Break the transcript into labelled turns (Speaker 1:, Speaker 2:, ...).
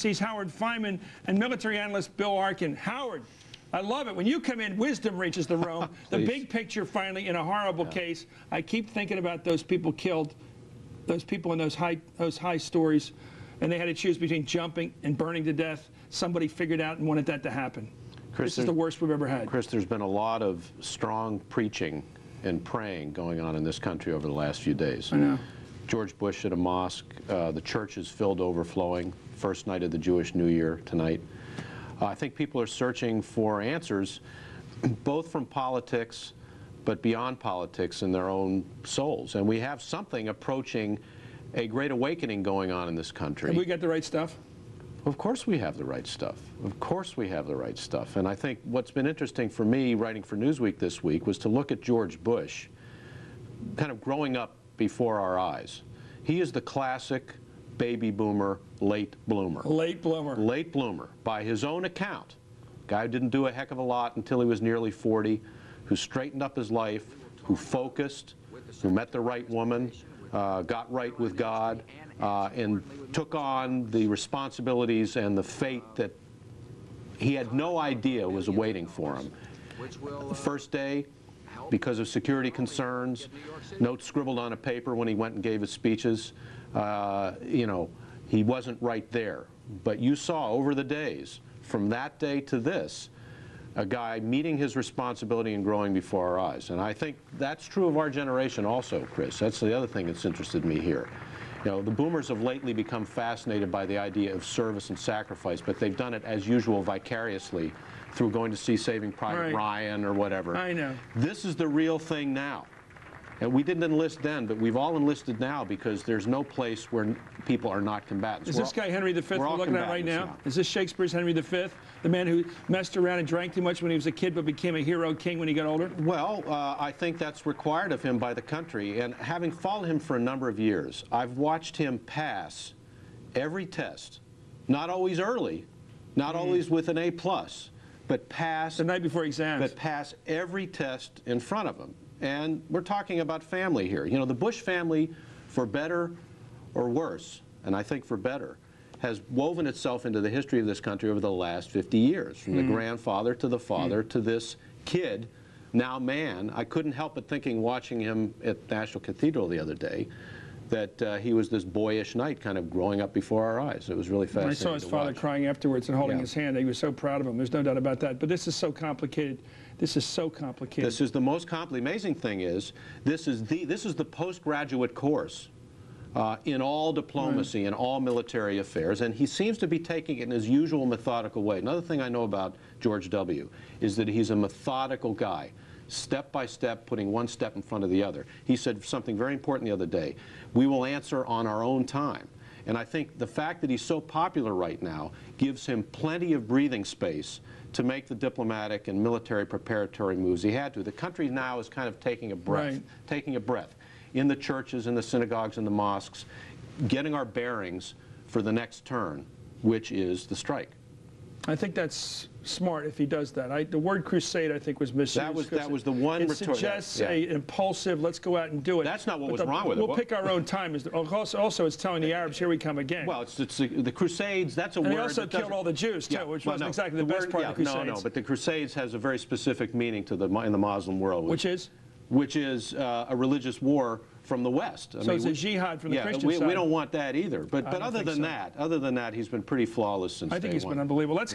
Speaker 1: He's Howard Feynman and military analyst Bill Arkin. Howard, I love it. When you come in, wisdom reaches the room. The big picture finally in a horrible case. I keep thinking about those people killed, those people in those high stories, and they had to choose between jumping and burning to death. Somebody figured out and wanted that to happen. Chris, this is the worst we've ever had.
Speaker 2: Chris, there's been a lot of strong preaching and praying going on in this country over the last few days.
Speaker 1: I know.
Speaker 2: George Bush at a mosque, the church is filled overflowing, first night of the Jewish New Year tonight. I think people are searching for answers, both from politics, but beyond politics in their own souls. And we have something approaching a great awakening going on in this country.
Speaker 1: Have we got the right stuff?
Speaker 2: Of course we have the right stuff. Of course we have the right stuff. And I think what's been interesting for me writing for Newsweek this week was to look at George Bush kind of growing up before our eyes. He is the classic baby boomer, late bloomer.
Speaker 1: Late bloomer.
Speaker 2: Late bloomer. By his own account. Guy who didn't do a heck of a lot until he was nearly 40, who straightened up his life, who focused, who met the right woman, got right with God, and took on the responsibilities and the fate that he had no idea was awaiting for him. The first day, because of security concerns, notes scribbled on a paper when he went and gave his speeches, you know, he wasn't right there. But you saw over the days, from that day to this, a guy meeting his responsibility and growing before our eyes. And I think that's true of our generation also, Chris. That's the other thing that's interested me here. You know, the boomers have lately become fascinated by the idea of service and sacrifice, but they've done it, as usual, vicariously through going to see Saving Private Ryan or whatever.
Speaker 1: I know.
Speaker 2: This is the real thing now. And we didn't enlist then, but we've all enlisted now because there's no place where people are not combatants.
Speaker 1: Is this guy Henry V we're looking at right now? Is this Shakespeare's Henry V? The man who messed around and drank too much when he was a kid but became a hero king when he got older?
Speaker 2: Well, I think that's required of him by the country. And having followed him for a number of years, I've watched him pass every test. Not always early, not always with an A+, but pass
Speaker 1: the night before exams.
Speaker 2: But pass every test in front of him. And we're talking about family here. You know, the Bush family, for better or worse, and I think for better, has woven itself into the history of this country over the last 50 years, from the grandfather to the father to this kid, now man. I couldn't help but thinking, watching him at National Cathedral the other day, that he was this boyish knight kind of growing up before our eyes. It was really fascinating.
Speaker 1: I saw his father crying afterwards and holding his hand. He was so proud of him. There's no doubt about that. But this is so complicated. This is so complicated.
Speaker 2: This is the most complicated. The amazing thing is, this is the postgraduate course in all diplomacy and all military affairs, and he seems to be taking it in his usual methodical way. Another thing I know about George W. is that he's a methodical guy, step by step, putting one step in front of the other. He said something very important the other day: we will answer on our own time. And I think the fact that he's so popular right now gives him plenty of breathing space to make the diplomatic and military preparatory moves he had to. The country now is kind of taking a breath, taking a breath in the churches, in the synagogues, in the mosques, getting our bearings for the next turn, which is the strike.
Speaker 1: I think that's smart if he does that. The word crusade, I think, was misused.
Speaker 2: That was the one.
Speaker 1: It suggests an impulsive, let's go out and do it.
Speaker 2: That's not what was wrong with it.
Speaker 1: We'll pick our own time. Also, it's telling the Arabs, here we come again.
Speaker 2: Well, it's the Crusades, that's a word.
Speaker 1: And he also killed all the Jews, too, which wasn't exactly the best part of the Crusades.
Speaker 2: No, but the Crusades has a very specific meaning to in the Muslim world.
Speaker 1: Which is?
Speaker 2: Which is a religious war from the West.
Speaker 1: So it's a jihad from the Christian side.
Speaker 2: We don't want that either. But other than that, he's been pretty flawless since day one.
Speaker 1: I think he's been unbelievable. Let's